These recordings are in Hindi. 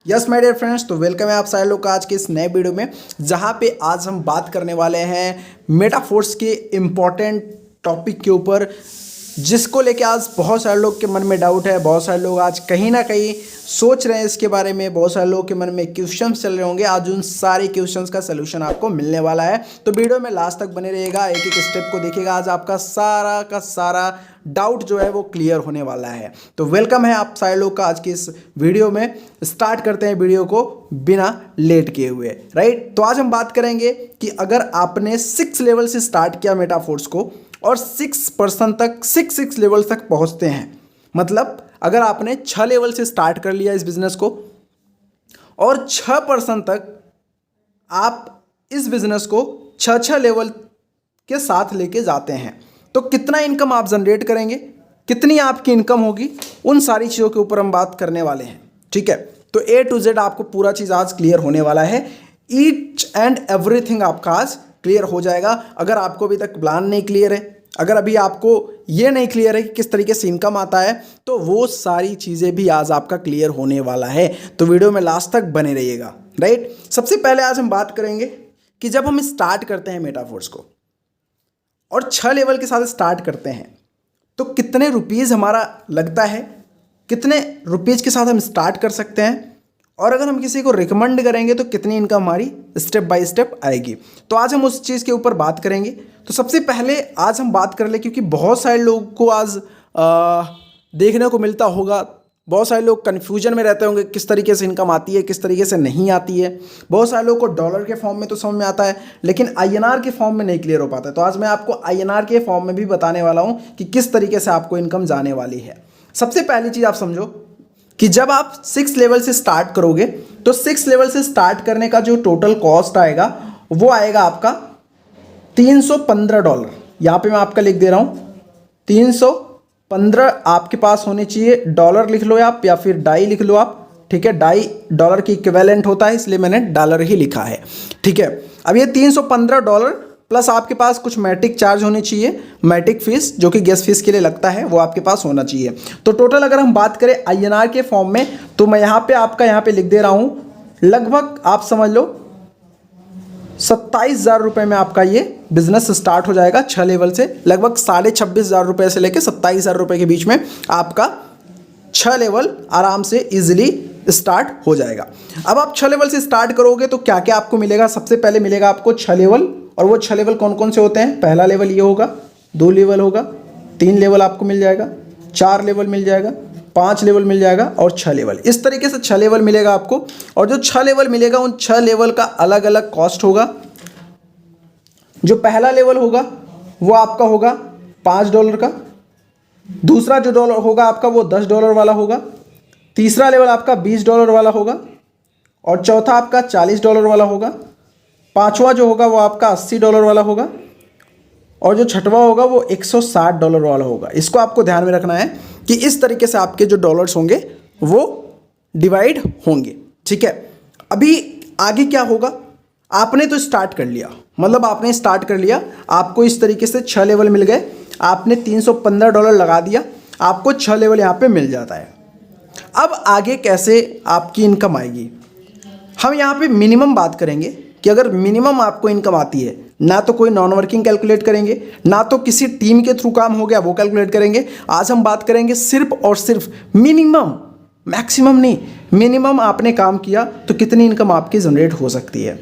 यस माय डियर फ्रेंड्स, तो वेलकम है आप सारे लोग का आज के इस नए वीडियो में, जहां पे आज हम बात करने वाले हैं मेटाफोर्स के इम्पॉर्टेंट टॉपिक के ऊपर, जिसको लेके आज बहुत सारे लोग के मन में डाउट है। बहुत सारे लोग आज कहीं ना कहीं सोच रहे हैं इसके बारे में, बहुत सारे लोगों के मन में क्वेश्चंस चल रहे होंगे। आज उन सारे क्वेश्चंस का सलूशन आपको मिलने वाला है, तो वीडियो में लास्ट तक बने रहिएगा, एक एक स्टेप को देखिएगा। आज आपका सारा का सारा डाउट जो है वो क्लियर होने वाला है। तो वेलकम है आप सारे लोग का आज की इस वीडियो में। स्टार्ट करते हैं वीडियो को बिना लेट किए हुए, राइट। तो आज हम बात करेंगे कि अगर आपने 6 लेवल से स्टार्ट किया मेटाफोर्स को और 6% तक 6 लेवल तक पहुंचते हैं, मतलब अगर आपने 6 लेवल से स्टार्ट कर लिया इस बिजनेस को और 6% तक आप इस बिजनेस को 6 लेवल के साथ लेके जाते हैं, तो कितना इनकम आप जनरेट करेंगे, कितनी आपकी इनकम होगी, उन सारी चीज़ों के ऊपर हम बात करने वाले हैं, ठीक है। तो A to Z आपको पूरा चीज़ आज क्लियर होने वाला है। ईच एंड एवरीथिंग आपका आज क्लियर हो जाएगा। अगर आपको अभी तक प्लान नहीं क्लियर है, अगर अभी आपको ये नहीं क्लियर है कि किस तरीके से इनकम आता है, तो वो सारी चीज़ें भी आज आपका क्लियर होने वाला है। तो वीडियो में लास्ट तक बने रहिएगा, राइट। सबसे पहले आज हम बात करेंगे कि जब हम स्टार्ट करते हैं मेटाफोर्स को और 6 लेवल के साथ स्टार्ट करते हैं, तो कितने रुपीज़ हमारा लगता है, कितने रुपीज़ के साथ हम स्टार्ट कर सकते हैं, और अगर हम किसी को रिकमेंड करेंगे तो कितनी इनकम हमारी स्टेप बाय स्टेप आएगी। तो आज हम उस चीज़ के ऊपर बात करेंगे। तो सबसे पहले आज हम बात कर ले, क्योंकि बहुत सारे लोगों को आज देखने को मिलता होगा, बहुत सारे लोग कन्फ्यूजन में रहते होंगे किस तरीके से इनकम आती है, किस तरीके से नहीं आती है। बहुत सारे लोगों को डॉलर के फॉर्म में तो समझ में आता है, लेकिन INR के फॉर्म में नहीं क्लियर हो पाता है। तो आज मैं आपको INR के फॉर्म में भी बताने वाला हूँ कि किस तरीके से आपको इनकम जाने वाली है। सबसे पहली चीज़ आप समझो कि जब आप 6 लेवल से स्टार्ट करोगे, तो 6 लेवल से स्टार्ट करने का जो टोटल कॉस्ट आएगा वो आएगा आपका $315। यहाँ पे मैं आपका लिख दे रहा हूँ 315 आपके पास होने चाहिए। डॉलर लिख लो आप या फिर डाई लिख लो आप, ठीक है। डाई डॉलर की इक्विवेलेंट होता है, इसलिए मैंने डॉलर ही लिखा है, ठीक है। अब ये $315 प्लस आपके पास कुछ मैट्रिक चार्ज होने चाहिए, मैट्रिक फीस जो कि गैस फीस के लिए लगता है, वो आपके पास होना चाहिए। तो टोटल अगर हम बात करें INR के फॉर्म में, तो मैं यहाँ पे लिख दे रहा हूँ, लगभग आप समझ लो 27,000 रुपये में आपका ये बिजनेस स्टार्ट हो जाएगा। 6 लेवल से लगभग 26,500 रुपये से लेकर 27,000 रुपये के बीच में आपका 6 लेवल आराम से इजीली स्टार्ट हो जाएगा। अब आप 6 लेवल से स्टार्ट करोगे तो क्या क्या आपको मिलेगा। सबसे पहले मिलेगा आपको 6 लेवल, और वो 6 लेवल कौन कौन से होते हैं। पहला लेवल ये होगा, 2 लेवल होगा, 3 लेवल आपको मिल जाएगा, 4 लेवल मिल जाएगा, 5 लेवल मिल जाएगा और 6 लेवल। इस तरीके से 6 लेवल मिलेगा आपको। और जो 6 लेवल मिलेगा, उन 6 लेवल का अलग अलग कॉस्ट होगा। जो पहला लेवल होगा वो आपका होगा $5 का, दूसरा जो डॉलर होगा आपका वो $10 वाला होगा, तीसरा लेवल आपका $20 वाला होगा, और चौथा आपका $40 वाला होगा, पांचवा जो होगा वो आपका $80 वाला होगा, और जो छठवां होगा वो $160 वाला होगा। इसको आपको ध्यान में रखना है कि इस तरीके से आपके जो डॉलर्स होंगे वो डिवाइड होंगे, ठीक है। अभी आगे क्या होगा, आपने तो स्टार्ट कर लिया, मतलब आपने स्टार्ट कर लिया, आपको इस तरीके से 6 लेवल मिल गए, आपने $315 लगा दिया, आपको 6 लेवल यहाँ पे मिल जाता है। अब आगे कैसे आपकी इनकम आएगी, हम यहाँ पे मिनिमम बात करेंगे कि अगर मिनिमम आपको इनकम आती है, ना तो कोई नॉन वर्किंग कैलकुलेट करेंगे, ना तो किसी टीम के थ्रू काम हो गया वो कैलकुलेट करेंगे। आज हम बात करेंगे सिर्फ और सिर्फ मिनिमम, मैक्सिमम नहीं, मिनिमम आपने काम किया तो कितनी इनकम आपकी जनरेट हो सकती है।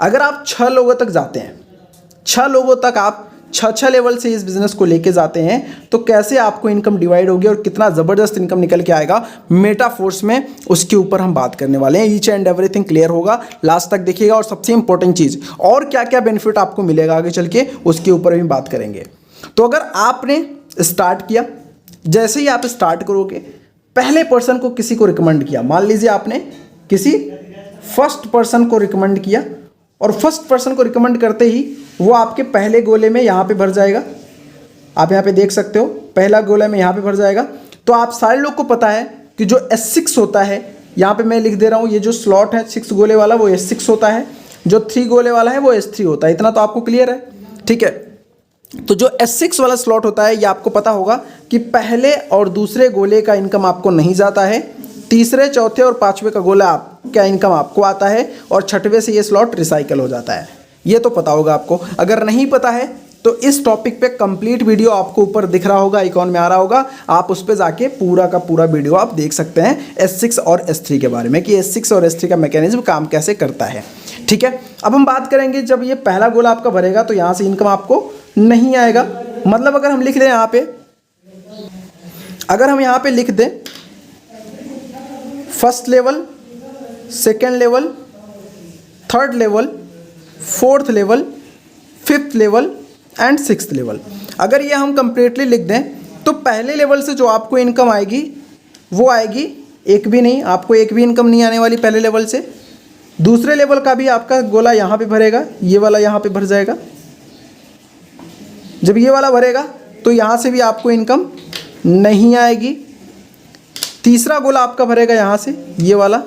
अगर आप 6 लोगों तक जाते हैं, 6 लोगों तक आप 6 लेवल से इस बिज़नेस को लेके जाते हैं, तो कैसे आपको इनकम डिवाइड होगी और कितना ज़बरदस्त इनकम निकल के आएगा मेटाफोर्स में, उसके ऊपर हम बात करने वाले हैं। ईच एंड एवरीथिंग क्लियर होगा, लास्ट तक देखिएगा। और सबसे इंपॉर्टेंट चीज़, और क्या क्या बेनिफिट आपको मिलेगा आगे चल के, उसके ऊपर भी बात करेंगे। तो अगर आपने स्टार्ट किया, जैसे ही आप स्टार्ट करोगे, पहले पर्सन को किसी को रिकमेंड किया, मान लीजिए आपने किसी फर्स्ट पर्सन को रिकमेंड किया, और फर्स्ट पर्सन को रिकमेंड करते ही वो आपके पहले गोले में यहाँ पे भर जाएगा। आप यहाँ पे देख सकते हो, पहला गोला में यहाँ पे भर जाएगा। तो आप सारे लोग को पता है कि जो S6 होता है, यहाँ पे मैं लिख दे रहा हूँ, ये जो स्लॉट है 6 गोले वाला वो S6 होता है, जो 3 गोले वाला है वो S3 होता है। इतना तो आपको क्लियर है, ठीक है। तो जो S6 वाला स्लॉट होता है, ये आपको पता होगा कि पहले और दूसरे गोले का इनकम आपको नहीं जाता है, तीसरे, चौथे और पांचवे का गोला क्या इनकम आपको आता है, और छठवें से ये स्लॉट रिसाइकल हो जाता है। ये तो पता होगा आपको। अगर नहीं पता है तो इस टॉपिक पे कंप्लीट वीडियो आपको ऊपर दिख रहा होगा, आइकॉन में आ रहा होगा, आप उस पर जाके पूरा का पूरा वीडियो आप देख सकते हैं S6 और S3 के बारे में, कि S6 और S3 का मैकेनिज्म काम कैसे करता है। ठीक है, अब हम बात करेंगे जब ये पहला गोला आपका भरेगा तो यहाँ से इनकम आपको नहीं आएगा। मतलब अगर हम लिख दें यहाँ पे, अगर हम यहाँ पे लिख दें first level, second level, third level, fourth level, fifth level and sixth level, अगर ये हम कंप्लीटली लिख दें तो पहले लेवल से जो आपको इनकम आएगी वो आएगी एक भी नहीं, आपको एक भी इनकम नहीं आने वाली पहले लेवल से। दूसरे लेवल का भी आपका गोला यहाँ पे भरेगा, ये वाला यहाँ पे भर जाएगा। जब ये वाला भरेगा तो यहाँ से भी आपको इनकम नहीं आएगी। तीसरा गोला आपका भरेगा यहाँ से, ये वाला,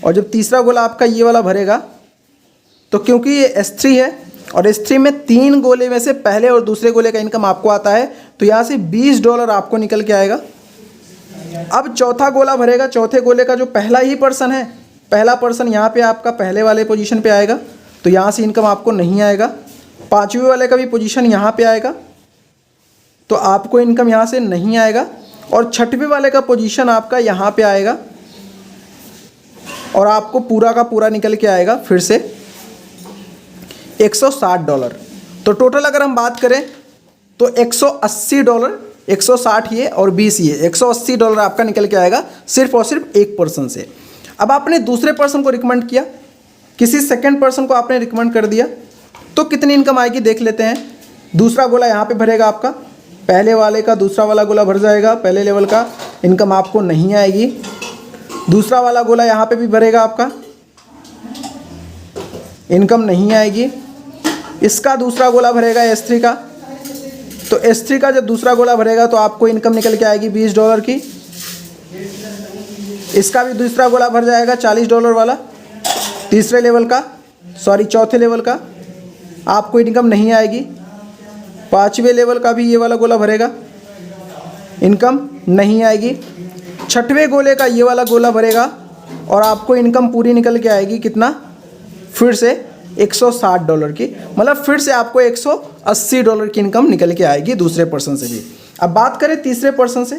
और जब तीसरा गोला आपका ये वाला भरेगा तो क्योंकि ये S3 है और S3 में 3 गोले में से पहले और दूसरे गोले का इनकम आपको आता है, तो यहाँ से $20 आपको निकल के आएगा। अब चौथा गोला भरेगा, चौथे गोले का जो पहला ही पर्सन है, पहला पर्सन यहाँ पे आपका पहले वाले पोजीशन पे आएगा, तो यहाँ से इनकम आपको नहीं आएगा। पाँचवें वाले का भी पोजीशन यहाँ पे आएगा तो आपको इनकम यहाँ से नहीं आएगा, और छठवें वाले का पोजीशन आपका यहाँ पे आएगा और आपको पूरा का पूरा निकल के आएगा फिर से $160। तो टोटल अगर हम बात करें तो $180, 160 ये और 20 ये, $180 आपका निकल के आएगा सिर्फ और सिर्फ एक पर्सन से। अब आपने दूसरे पर्सन को रिकमेंड किया, किसी सेकंड पर्सन को आपने रिकमेंड कर दिया, तो कितनी इनकम आएगी देख लेते हैं। दूसरा गोला यहाँ पे भरेगा आपका, पहले वाले का दूसरा वाला गोला भर जाएगा, पहले लेवल का इनकम आपको नहीं आएगी। दूसरा वाला गोला यहाँ पे भी भरेगा आपका, इनकम नहीं आएगी। इसका दूसरा गोला भरेगा S3 का, तो S3 का जब दूसरा गोला भरेगा तो आपको इनकम निकल के आएगी $20 की। इसका भी दूसरा गोला भर जाएगा $40 वाला, तीसरे लेवल का, सॉरी चौथे लेवल का, आपको इनकम नहीं आएगी। पाँचवें लेवल का भी ये वाला गोला भरेगा, इनकम नहीं आएगी। छठवें गोले का ये वाला गोला भरेगा और आपको इनकम पूरी निकल के आएगी कितना, फिर से $160 की, मतलब फिर से आपको $180 की इनकम निकल के आएगी दूसरे पर्सन से भी। अब बात करें तीसरे पर्सन से,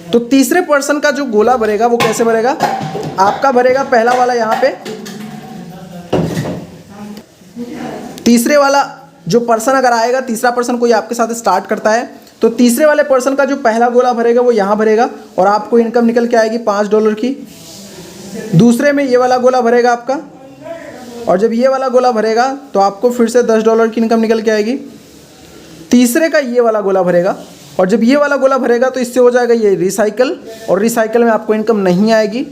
तो तीसरे पर्सन का जो गोला भरेगा वो कैसे भरेगा, आपका भरेगा पहला वाला यहाँ पे, तीसरे वाला जो पर्सन अगर आएगा, तीसरा पर्सन कोई आपके साथ स्टार्ट करता है, तो तीसरे वाले पर्सन का जो पहला गोला भरेगा वो यहाँ भरेगा और आपको इनकम निकल के आएगी $5 की। दूसरे में ये वाला गोला भरेगा आपका, और जब ये वाला गोला भरेगा तो आपको फिर से $10 की इनकम निकल के आएगी। तीसरे का ये वाला गोला भरेगा, और जब ये वाला गोला भरेगा तो इससे हो जाएगा ये रिसाइकल, और रिसाइकल में आपको इनकम नहीं आएगी।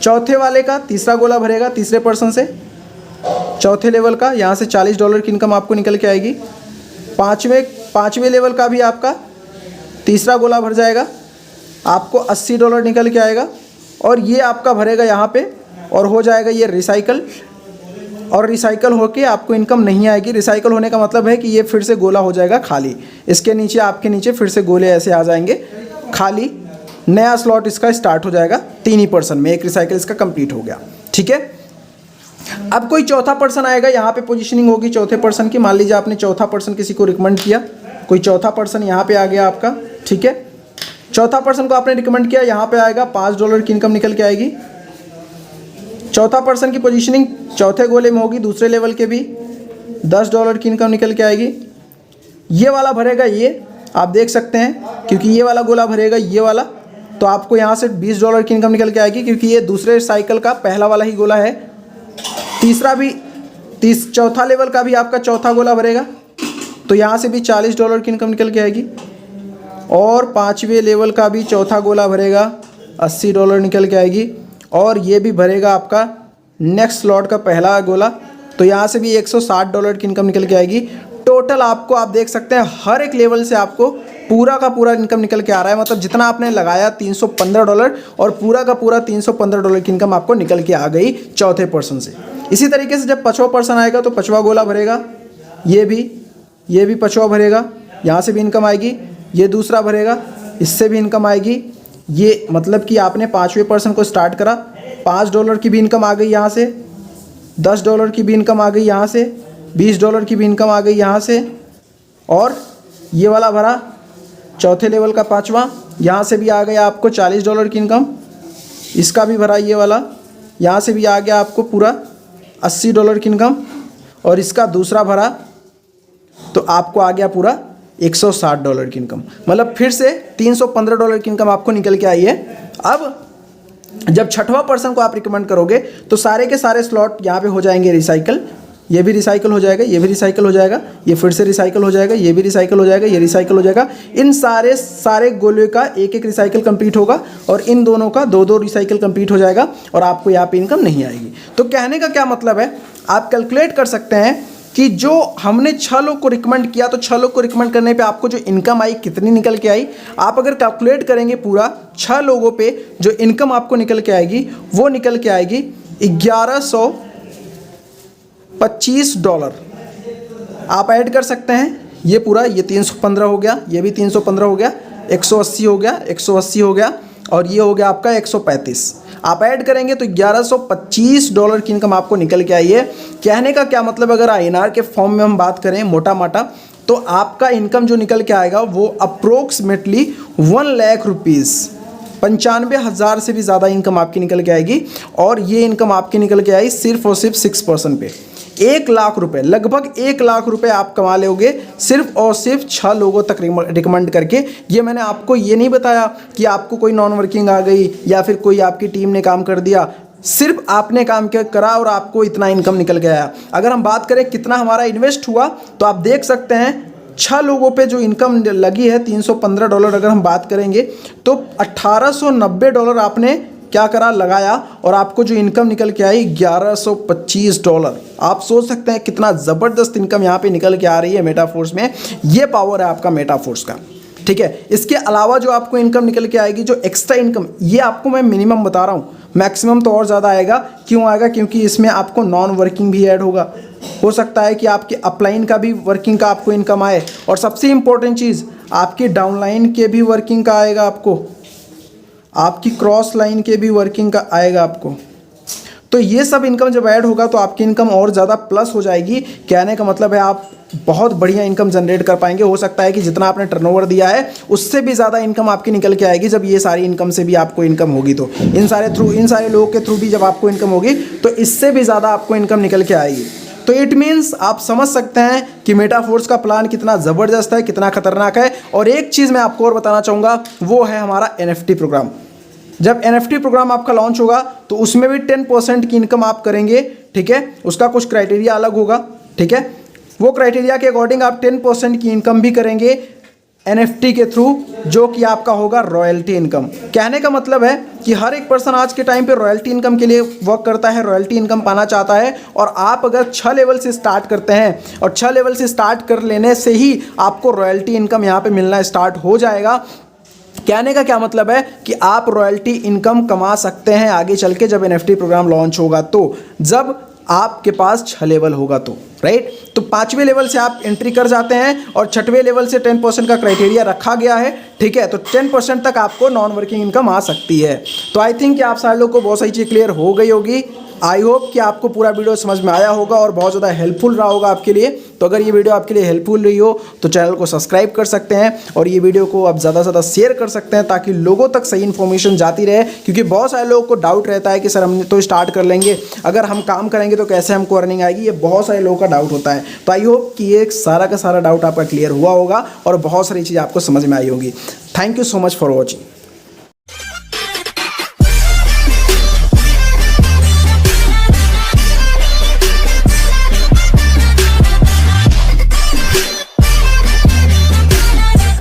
चौथे वाले का तीसरा गोला भरेगा, तीसरे पर्सन से चौथे लेवल का, यहाँ से $40 की इनकम आपको निकल के आएगी। पाँचवें लेवल का भी आपका तीसरा गोला भर जाएगा, आपको $80 निकल के आएगा, और ये आपका भरेगा यहाँ पे और हो जाएगा ये रिसाइकल, और रिसाइकल होके आपको इनकम नहीं आएगी। रिसाइकल होने का मतलब है कि ये फिर से गोला हो जाएगा खाली, इसके नीचे आपके नीचे फिर से गोले ऐसे आ जाएंगे खाली, नया स्लॉट इसका स्टार्ट हो जाएगा 3 ही पर्सन में, एक रिसाइकल इसका कंप्लीट हो गया। ठीक है, अब कोई चौथा पर्सन आएगा, यहाँ पे पोजीशनिंग होगी चौथे पर्सन की। मान लीजिए आपने चौथा पर्सन किसी को रिकमेंड किया, कोई चौथा पर्सन यहाँ पे आ गया आपका, ठीक है, चौथा पर्सन को आपने रिकमेंड किया, यहाँ पे आएगा $5 की इनकम निकल के आएगी। चौथा पर्सन की पोजीशनिंग चौथे गोले में होगी, दूसरे लेवल के भी $10 की इनकम निकल के आएगी। ये वाला भरेगा, ये आप देख सकते हैं, क्योंकि ये वाला गोला भरेगा ये वाला, तो आपको यहाँ से $20 की इनकम निकल के आएगी, क्योंकि ये दूसरे साइकिल का पहला वाला ही गोला है। तीसरा भी चौथा लेवल का भी आपका चौथा गोला भरेगा, तो यहाँ से भी $40 की इनकम निकल के आएगी। और पाँचवें लेवल का भी चौथा गोला भरेगा, $80 निकल के आएगी। और ये भी भरेगा आपका नेक्स्ट स्लॉट का पहला गोला, तो यहाँ से भी $160 की इनकम निकल के आएगी। टोटल आपको आप देख सकते हैं हर एक लेवल से आपको पूरा का पूरा इनकम निकल के आ रहा है, मतलब जितना आपने लगाया $315 और पूरा का पूरा $315 की इनकम आपको निकल के आ गई चौथे पर्सन से। इसी तरीके से जब पाँचवा पर्सन आएगा तो पाँचवा गोला भरेगा, ये भी पाँचवा भरेगा, यहाँ से भी इनकम आएगी। ये दूसरा भरेगा, इससे भी इनकम आएगी। ये मतलब कि आपने 5वें पर्सन को स्टार्ट करा, $5 की भी इनकम आ गई यहाँ से, $10 की भी इनकम आ गई यहाँ से, $20 की भी इनकम आ गई यहाँ से, और ये वाला भरा चौथे लेवल का 5वां, यहाँ से भी आ गया आपको $40 की इनकम। इसका भी भरा ये वाला, यहाँ से भी आ गया आपको पूरा $80 की इनकम। और इसका दूसरा भरा तो आपको आ गया पूरा $160 की इनकम। मतलब फिर से $315 की इनकम आपको निकल के आई है। अब जब छठवां पर्सन को आप रिकमेंड करोगे तो सारे के सारे स्लॉट यहाँ पे हो जाएंगे रिसाइकल। ये भी रिसाइकल हो जाएगा, ये भी रिसाइकल हो जाएगा, ये फिर से रिसाइकल हो जाएगा, ये भी रिसाइकल हो जाएगा, ये रिसाइकल हो जाएगा। इन सारे गोले का एक एक रिसाइकल कंप्लीट होगा और इन दोनों का दो दो रिसाइकल कंप्लीट हो जाएगा और आपको यहाँ पे इनकम नहीं आएगी। तो कहने का क्या मतलब है, आप कैलकुलेट कर सकते हैं कि जो हमने 6 लोग को रिकमेंड किया तो 6 लोग को रिकमेंड करने पे आपको जो इनकम आई कितनी निकल के आई। आप अगर कैलकुलेट करेंगे पूरा 6 लोगों पे जो इनकम आपको निकल के आएगी वो निकल के आएगी $1125। आप ऐड कर सकते हैं ये पूरा, ये 315 हो गया, ये भी 315 हो गया, 180 हो गया, 180 हो गया और ये हो गया आपका 135। आप ऐड करेंगे तो $1125 की इनकम आपको निकल के आई है। कहने का क्या मतलब, अगर INR के फॉर्म में हम बात करें मोटा माटा तो आपका इनकम जो निकल के आएगा वो अप्रोक्सीमेटली 1 लाख रुपीज़, 95,000 से भी ज़्यादा इनकम आपकी निकल के आएगी। और ये इनकम आपकी निकल के आई सिर्फ और सिर्फ 6% पे। 1 लाख रुपए, लगभग 1 लाख रुपए आप कमा लोगे सिर्फ और सिर्फ 6 लोगों तक रिकमेंड करके। ये मैंने आपको ये नहीं बताया कि आपको कोई नॉन वर्किंग आ गई या फिर कोई आपकी टीम ने काम कर दिया, सिर्फ आपने काम करा और आपको इतना इनकम निकल के आया। अगर हम बात करें कितना हमारा इन्वेस्ट हुआ तो आप देख सकते हैं 6 लोगों पे जो इनकम लगी है $315, अगर हम बात करेंगे तो $1890 आपने क्या करा, लगाया और आपको जो इनकम निकल के आई $1125। आप सोच सकते हैं कितना ज़बरदस्त इनकम यहाँ पे निकल के आ रही है मेटाफोर्स में। ये पावर है आपका मेटाफोर्स का, ठीक है। इसके अलावा जो आपको इनकम निकल के आएगी, जो एक्स्ट्रा इनकम, ये आपको मैं मिनिमम बता रहा हूँ, मैक्सिमम तो और ज़्यादा आएगा। क्यों आएगा, क्योंकि इसमें आपको नॉन वर्किंग भी ऐड होगा। हो सकता है कि आपके अपलाइन का भी वर्किंग का आपको इनकम आए, और सबसे इम्पोर्टेंट चीज़ आपकी डाउनलाइन के भी वर्किंग का आएगा, आपकी क्रॉस लाइन के भी वर्किंग का आएगा आपको। तो ये सब इनकम जब ऐड होगा तो आपकी इनकम और ज़्यादा प्लस हो जाएगी। कहने का मतलब है आप बहुत बढ़िया इनकम जनरेट कर पाएंगे। हो सकता है कि जितना आपने टर्नओवर दिया है उससे भी ज़्यादा इनकम आपकी निकल के आएगी जब ये सारी इनकम से भी आपको इनकम होगी। तो इन सारे लोगों के थ्रू भी जब आपको इनकम होगी तो इससे भी ज़्यादा आपको इनकम निकल के आएगी। तो इट मीन्स आप समझ सकते हैं कि मेटाफोर्स का प्लान कितना ज़बरदस्त है, कितना खतरनाक है। और एक चीज़ मैं आपको और बताना चाहूँगा, वो है हमारा NFT प्रोग्राम। जब NFT प्रोग्राम आपका लॉन्च होगा तो उसमें भी 10% की इनकम आप करेंगे, ठीक है। उसका कुछ क्राइटेरिया अलग होगा, ठीक है। वो क्राइटेरिया के अकॉर्डिंग आप 10% की इनकम भी करेंगे NFT के थ्रू, जो कि आपका होगा रॉयल्टी इनकम। कहने का मतलब है कि हर एक पर्सन आज के टाइम पे रॉयल्टी इनकम के लिए वर्क करता है, रॉयल्टी इनकम पाना चाहता है। और आप अगर 6 लेवल से स्टार्ट करते हैं और 6 लेवल से स्टार्ट कर लेने से ही आपको रॉयल्टी इनकम यहाँ पे मिलना स्टार्ट हो जाएगा। कहने का क्या मतलब है कि आप रॉयल्टी इनकम कमा सकते हैं आगे चल के जब NFT प्रोग्राम लॉन्च होगा, तो जब आपके पास 6 लेवल होगा तो, राइट। तो 5वें लेवल से आप एंट्री कर जाते हैं और 6वें लेवल से 10% का क्राइटेरिया रखा गया है, ठीक है। तो 10% तक आपको नॉन वर्किंग इनकम आ सकती है। तो आई थिंक कि आप सारे लोग को बहुत सारी चीज़ क्लियर हो गई होगी। आई होप कि आपको पूरा वीडियो समझ में आया होगा और बहुत ज़्यादा हेल्पफुल रहा होगा आपके लिए। तो अगर ये वीडियो आपके लिए हेल्पफुल रही हो तो चैनल को सब्सक्राइब कर सकते हैं और ये वीडियो को आप ज़्यादा से ज़्यादा शेयर कर सकते हैं ताकि लोगों तक सही इन्फॉर्मेशन जाती रहे। क्योंकि बहुत सारे लोगों को डाउट रहता है कि सर हम तो स्टार्ट कर लेंगे, अगर हम काम करेंगे तो कैसे हमको अर्निंग आएगी, ये बहुत सारे लोगों का डाउट होता है। तो आई होप कि ये सारा का सारा डाउट आपका क्लियर हुआ होगा और बहुत सारी चीज़ आपको समझ में आई होगी। Thank you so much for watching.